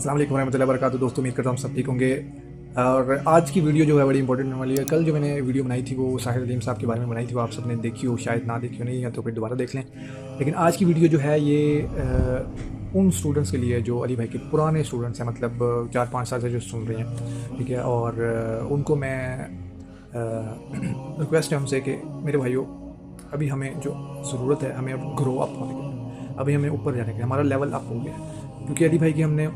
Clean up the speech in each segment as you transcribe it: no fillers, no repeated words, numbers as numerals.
अस्सलाम वालेकुम रहमतुल्लाहि व बरकातहू। दोस्तों उम्मीद करता हूँ सब ठीक होंगे। और आज की वीडियो जो है बड़ी इंपॉर्टेंट होने वाली है। कल जो मैंने वीडियो बनाई थी वो साहिर अलीम साहब के बारे में बनाई थी, वो आप सब ने देखी हो, शायद ना देखी हो, नहीं है तो फिर दोबारा देख लें। लेकिन आज की वीडियो जो है ये उन स्टूडेंट्स के लिए जो अली भाई के पुराने स्टूडेंट्स हैं, मतलब 4-5 साल से जो सुन रहे हैं, ठीक है। और उनको मैं रिक्वेस्ट है उनसे कि मेरे भाइयों, अभी हमें जो ज़रूरत है, हमें अब ग्रो अप होने की, अभी हमें ऊपर जाने की, हमारा लेवल अप हो गया है। क्योंकि अली भाई की हमने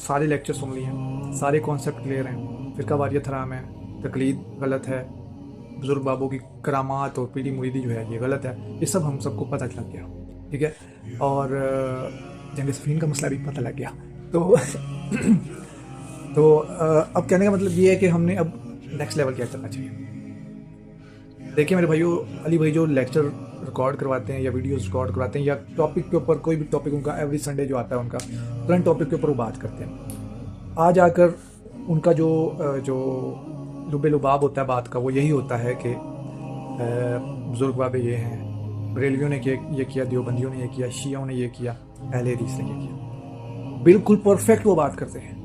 सारे लेक्चर सुन लिए हैं, सारे कॉन्सेप्ट क्लियर हैं। फ़िरका वारियत हराम है, तकलीद गलत है, बुज़ुर्ग बाबों की करामात और पीली मुरीदी जो है ये गलत है, ये सब हम सबको पता लग गया, ठीक है। और जंग सफ़ीन का मसला भी पता लग गया। तो अब कहने का मतलब ये है कि हमने अब नेक्स्ट लेवल क्या करना चाहिए। देखिए मेरे भाइयों, अली भाई जो लेक्चर रिकॉर्ड करवाते हैं या वीडियोस रिकॉर्ड करवाते हैं या टॉपिक के ऊपर, कोई भी टॉपिक उनका एवरी संडे जो आता है उनका करंट टॉपिक के ऊपर वो बात करते हैं। आज आकर उनका जो लुबे लुबाब होता है बात का, वो यही होता है कि बुज़ुर्ग बाबे ये हैं, बरेलवियों ने ये किया, देवबंदियों ने ये किया, शियाओं ने ये किया, अहले हदीस ने ये किया। बिल्कुल परफेक्ट वो बात करते हैं।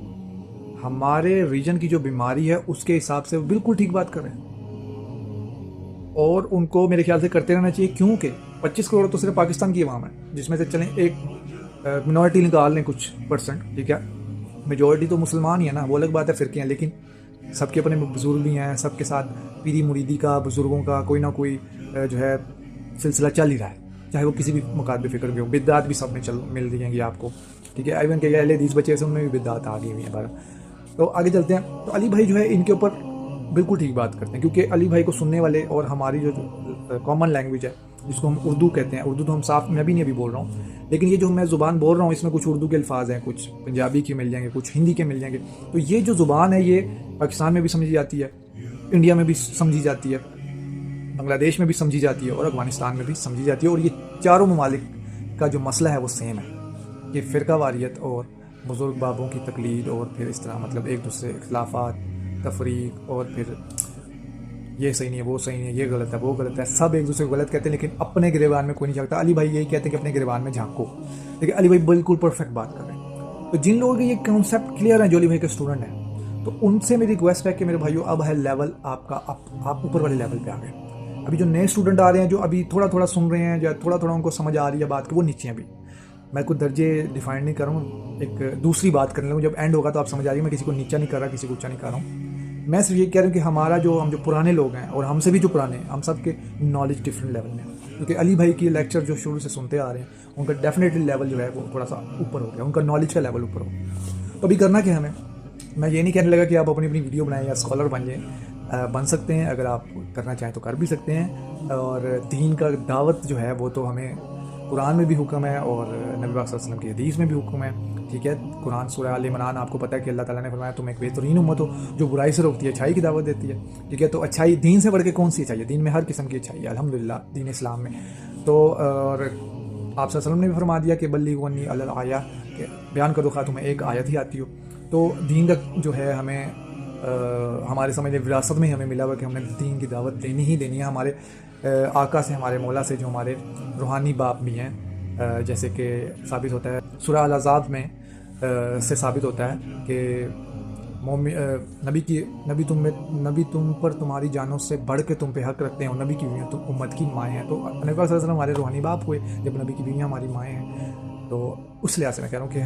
हमारे रीजन की जो बीमारी है उसके हिसाब से वो बिल्कुल ठीक बात कर रहे हैं। और उनको मेरे ख्याल से करते रहना चाहिए, क्योंकि 25 करोड़ तो सिर्फ पाकिस्तान की आवाम है, जिसमें से चलें एक मिनॉरिटी निकाल लें कुछ परसेंट, ठीक है। मेजॉरिटी तो मुसलमान ही है ना, वो अलग बात है फ़िरके हैं, लेकिन सबके अपने बुज़ुर्ग भी हैं, सबके साथ पीरी मुरीदी का, बुज़ुर्गों का कोई ना कोई जो है सिलसिला चल ही रहा है, चाहे वो किसी भी मुकाद फ़िक्र भी हो। बिद्दात भी सब में मिल जाएंगी आपको, ठीक है। इवन के अहले हदीस बचे से उनमें भी बिद्दात आ गई हुई है। तो आगे चलते हैं। तो अली भाई जो है इनके ऊपर बिल्कुल ठीक बात करते हैं, क्योंकि अली भाई को सुनने वाले और हमारी जो कॉमन लैंग्वेज है जिसको हम उर्दू कहते हैं, उर्दू तो हम साफ मैं भी नहीं अभी बोल रहा हूँ, लेकिन ये जो मैं ज़ुबान बोल रहा हूँ इसमें कुछ उर्दू के अल्फाज हैं, कुछ पंजाबी के मिल जाएंगे, कुछ हिंदी के मिल जाएंगे। तो ये जो ज़ुबान है ये पाकिस्तान में भी समझी जाती है, इंडिया में भी समझी जाती है, बांग्लादेश में भी समझी जाती है और अफगानिस्तान में भी समझी जाती है। और ये चारों ममालिक का जो मसला है वो सेम है, ये फ़िरका वारियत और बुज़ुर्ग बाबों की तकलीद और फिर इस तरह मतलब एक दूसरे इख्लाफात, तफरीक, और फिर ये सही नहीं है, वो सही नहीं है, ये गलत है, वो गलत है, सब एक दूसरे को गलत कहते हैं, लेकिन अपने गिरबान में कोई नहीं झांकता। अली भाई यही कहते हैं कि अपने गिरबान में झांको, लेकिन अली भाई बिल्कुल परफेक्ट बात कर रहे हैं। तो जिन लोगों के ये कॉन्सेप्ट क्लियर हैं, जो अली भाई के स्टूडेंट हैं, तो उनसे मेरी रिक्वेस्ट है कि मेरे भाइयों अब है लेवल आपका, आप ऊपर वाले लेवल पे आ गए। अभी जो नए स्टूडेंट आ रहे हैं, जो अभी थोड़ा थोड़ा सुन रहे हैं या थोड़ा थोड़ा उनको समझ आ रही है बात, कि वो नीचे हैं। अभी मैं कोई दर्जे डिफाइन नहीं कर रहा हूँ, एक दूसरी बात करने लगूँ, जब एंड होगा तो आप समझ आ रही है। मैं किसी को नीचा नहीं कर रहा, किसी को ऊंचा नहीं कर रहा हूँ। मैं सिर्फ ये कह रहा हूँ कि हमारा हम जो पुराने लोग हैं और हमसे भी जो पुराने हैं, हम सब के नॉलेज डिफरेंट लेवल में है। क्योंकि अली भाई की लेक्चर जो शुरू से सुनते आ रहे हैं, उनका डेफिनेटली लेवल जो है वो थोड़ा सा ऊपर हो गया, उनका नॉलेज का लेवल ऊपर हो गया। तो अभी करना क्या हमें, मैं ये नहीं कहने लगा कि आप अपनी अपनी वीडियो बनाएं या स्कॉलर बन जाएँ, बन सकते हैं, अगर आप करना चाहें तो कर भी सकते हैं। और दीन का दावत जो है वो तो हमें कुरान में भी हुक्म है और नबी पाक सल्लल्लाहु अलैहि वसल्लम की हदीस में भी हुक्म है, ठीक है। कुरान सूरह आल इमरान आपको पता है कि अल्लाह ताला ने फरमाया तुम एक बेहतरीन उम्मत हो जो बुराई से रोकती है, अच्छाई की दावत देती है, ठीक है। तो अच्छाई दीन से बढ़ के कौन सी अच्छाई है? दीन में हर किस्म की अच्छाई है अल्हम्दुलिल्लाह, दीन इस्लाम में। तो और आप सल्लल्लाहु अलैहि वसल्लम ने भी फरमा दिया कि बल्लिगुन्नी अल आया, कि बयान करो खा तुम्हें एक आयत ही आती हो। तो दीन का जो है हमें हमारे समझ विरासत में ही हमें मिला हुआ कि हमें दीन की दावत देनी ही देनी है, हमारे आका से, हमारे मौला से, जो हमारे रूहानी बाप भी हैं। जैसे कि साबित होता है सूरह अल अज़ाब में से साबित होता है कि नबी तुम पर तुम्हारी जानों से बढ़ के तुम पे हक रखते हैं, और नबी की बीवियाँ तुम उम्मत की माएँ हैं। तो नबी सल्लल्लाहु अलैहि वसल्लम हमारे रूहानी बाप हुए, जब नबी की बीवियाँ हमारी माएँ हैं। तो उस लिहाज से मैं कह रहा हूँ कि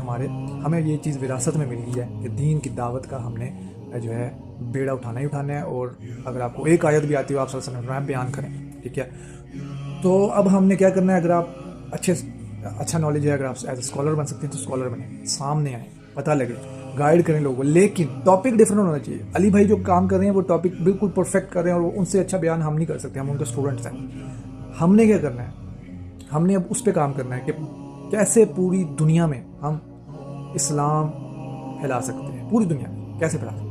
हमें ये चीज़ विरासत में मिल गई है कि दीन की दावत का हमने जो है बेड़ा उठाना ही उठाना है। और अगर आपको एक आयत भी आती हो आप सल्लल्लाहु अलैहि वसल्लम बयान करें, ठीक है। तो अब हमने क्या करना है, अगर आप अच्छा नॉलेज है, अगर आप एज ए स्कॉलर बन सकते हैं तो स्कॉलर बने, सामने आए, पता लगे, गाइड करें लोगों को, लेकिन टॉपिक डिफरेंट होना चाहिए। अली भाई जो काम कर रहे हैं वो टॉपिक बिल्कुल परफेक्ट कर रहे हैं, और उनसे अच्छा बयान हम नहीं कर सकते, हम उनके स्टूडेंट्स हैं। हमने क्या करना है, हमने अब उस पर काम करना है कि कैसे पूरी दुनिया में हम इस्लाम फैला सकते हैं, पूरी दुनिया में कैसे फैला सकते हैं।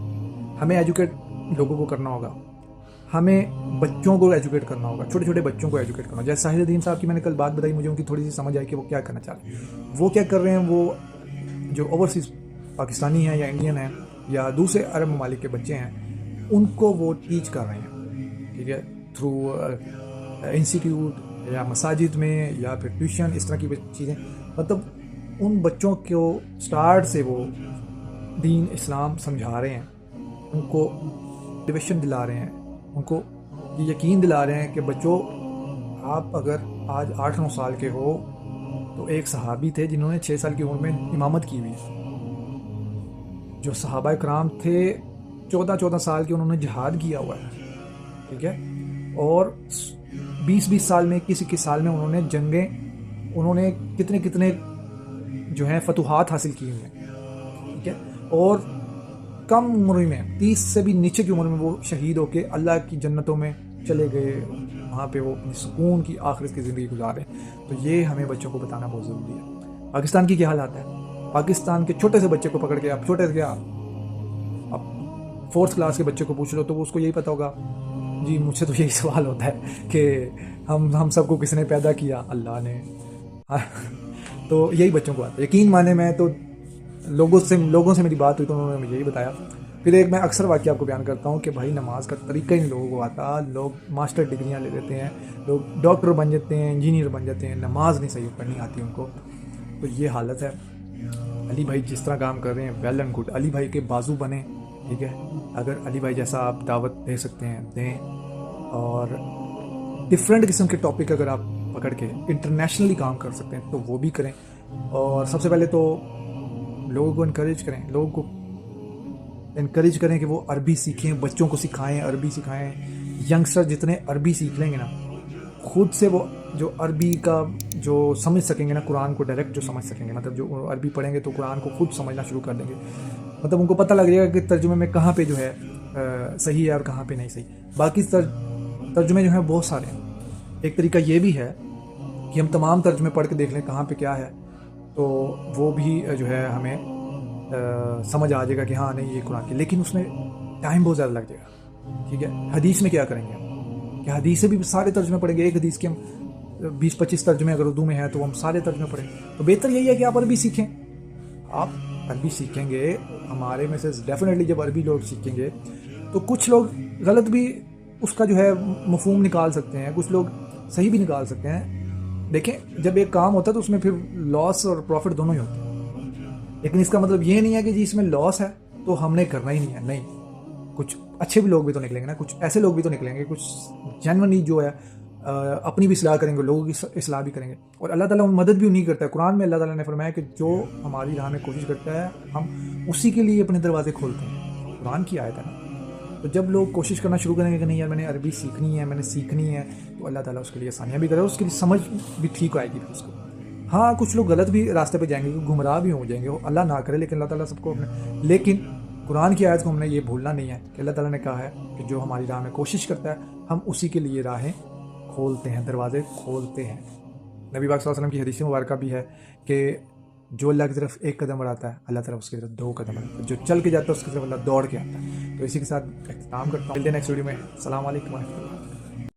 हमें एजुकेट लोगों को करना होगा, हमें बच्चों को एजुकेट करना होगा, छोटे छोटे बच्चों को एजुकेट करना होगा। जैसे साहिर अलीम साहब की मैंने कल बात बताई, मुझे उनकी थोड़ी सी समझ आई कि वो क्या करना चाह रहे हैं। वो क्या कर रहे हैं, वो जो ओवरसीज़ पाकिस्तानी हैं या इंडियन हैं या दूसरे अरब ममालिक के बच्चे हैं, उनको वो टीच कर रहे हैं, ठीक है, थ्रू इंस्टीट्यूट या मसाजिद में या फिर ट्यूशन, इस तरह की चीज़ें। मतलब उन बच्चों को स्टार्ट से वो دین اسلام سمجھا رہے ہیں، ان کو موٹیویشن دلا رہے ہیں، ان کو یہ یقین دلا رہے ہیں کہ بچوں آپ اگر آج 8-9 سال کے ہو تو ایک صحابی تھے جنہوں نے 6 سال کی عمر میں امامت کی ہوئی ہے، جو صحابہ کرام تھے 14 سال کے انہوں نے جہاد کیا ہوا ہے، ٹھیک ہے، اور 20 سال میں 21 سال میں انہوں نے جنگیں، انہوں نے کتنے جو ہیں فتوحات حاصل کی ہوئی ہیں، ٹھیک ہے، اور کم عمر میں 30 سے بھی نیچے کی عمر میں وہ شہید ہو کے اللہ کی جنتوں میں چلے گئے، وہاں پہ وہ اپنی سکون کی آخرت کی زندگی گزارے. تو یہ ہمیں بچوں کو بتانا بہت ضروری ہے. پاکستان کی کیا حالات ہے؟ پاکستان کے چھوٹے سے بچے کو پکڑ کے آپ چھوٹے سے کیا اب 4th کلاس کے بچے کو پوچھ لو تو اس کو یہی پتا ہوگا، جی مجھ سے تو یہی سوال ہوتا ہے کہ ہم سب کو کس نے پیدا کیا؟ اللہ نے. تو یہی بچوں کو آتا ہے. یقین مانے میں تو لوگوں سے میری بات ہوئی تو انہوں نے مجھے یہی بتایا. پھر ایک میں اکثر واقعہ آپ کو بیان کرتا ہوں کہ بھائی نماز کا طریقہ ہی نہیں لوگوں کو آتا. لوگ ماسٹر ڈگریاں لے لیتے ہیں، لوگ ڈاکٹر بن جاتے ہیں، انجینئر بن جاتے ہیں، نماز نہیں صحیح پڑھنی آتی ان کو. تو یہ حالت ہے. علی بھائی جس طرح کام کر رہے ہیں ویل اینڈ گڈ، علی بھائی کے بازو بنیں، ٹھیک ہے. اگر علی بھائی جیسا آپ دعوت دے سکتے ہیں دیں، اور ڈفرینٹ قسم کے ٹاپک اگر آپ پکڑ کے انٹرنیشنلی کام کر سکتے ہیں تو وہ بھی کریں. اور سب سے پہلے تو لوگوں کو انکریج کریں کہ وہ عربی سیکھیں، بچوں کو سکھائیں، عربی سکھائیں. ینگسٹر جتنے عربی سیکھ لیں گے نا، خود سے وہ جو عربی کا جو سمجھ سکیں گے نا، قرآن کو ڈائریکٹ جو سمجھ سکیں گے، مطلب جو عربی پڑھیں گے تو قرآن کو خود سمجھنا شروع کر دیں گے. مطلب ان کو پتہ لگ جائے گا کہ ترجمے میں کہاں پہ جو ہے صحیح ہے اور کہاں پہ نہیں صحیح. باقی ترجمے جو ہیں بہت سارے ہیں. ایک طریقہ یہ بھی ہے کہ ہم تمام ترجمے پڑھ کے دیکھ لیں کہاں پہ کیا ہے، تو وہ بھی جو ہے ہمیں سمجھ آ جائے گا کہ ہاں نہیں یہ قرآن کی. لیکن اس میں ٹائم بہت زیادہ لگ جائے گا، ٹھیک ہے. حدیث میں کیا کریں گے ہم؟ کہ حدیث سے بھی سارے ترجمے پڑھیں گے؟ ایک حدیث کے ہم 20-25 ترجمے اگر اردو میں ہیں تو ہم سارے ترجمے پڑھیں. تو بہتر یہی ہے کہ آپ عربی سیکھیں. آپ عربی سیکھیں گے، ہمارے میں سے ڈیفینیٹلی جب عربی لوگ سیکھیں گے تو کچھ لوگ غلط بھی اس کا جو ہے مفہوم نکال سکتے ہیں، کچھ لوگ صحیح بھی نکال سکتے ہیں. دیکھیں جب ایک کام ہوتا ہے تو اس میں پھر لاس اور پروفٹ دونوں ہی ہوتے ہیں. لیکن اس کا مطلب یہ نہیں ہے کہ جی اس میں لاس ہے تو ہم نے کرنا ہی نہیں ہے. نہیں، کچھ اچھے بھی لوگ بھی تو نکلیں گے نا، کچھ ایسے لوگ بھی تو نکلیں گے، کچھ جینوئنلی جو ہے اپنی بھی اصلاح کریں گے، لوگوں کی اصلاح بھی کریں گے. اور اللہ تعالیٰ مدد بھی انہیں کرتا ہے. قرآن میں اللہ تعالیٰ نے فرمایا کہ جو ہماری راہ میں کوشش کرتا ہے ہم اسی کے لیے اپنے دروازے کھولتے ہیں. قرآن کی آیت ہے نا. تو جب لوگ کوشش کرنا شروع کریں گے کہ نہیں یار میں نے عربی سیکھنی ہے تو اللہ تعالیٰ اس کے لیے آسانیاں بھی کرے، اس کی سمجھ بھی ٹھیک آئے گی پھر اس کو. ہاں کچھ لوگ غلط بھی راستے پہ جائیں گے، گمراہ بھی ہو جائیں گے، اللہ نہ کرے، لیکن اللہ تعالیٰ سب کو لیکن قرآن کی آیت کو ہم نے یہ بھولنا نہیں ہے کہ اللہ تعالیٰ نے کہا ہے کہ جو ہماری راہ میں کوشش کرتا ہے ہم اسی کے لیے راہیں کھولتے ہیں، دروازے کھولتے ہیں. نبی پاک صلی اللہ علیہ وسلم کی حدیث مبارکہ بھی ہے کہ جو اللہ کی طرف 1 قدم بڑھاتا ہے اللہ تعالیٰ اس کی طرف 2 قدم بڑھاتا ہے، جو چل کے جاتا ہے اس کی طرف اللہ دوڑ کے آتا ہے. تو اسی کے ساتھ اختتام کرتا ہوں. ملتے ہیں نیکسٹ ویڈیو میں. السلام علیکم ورحمۃ اللہ.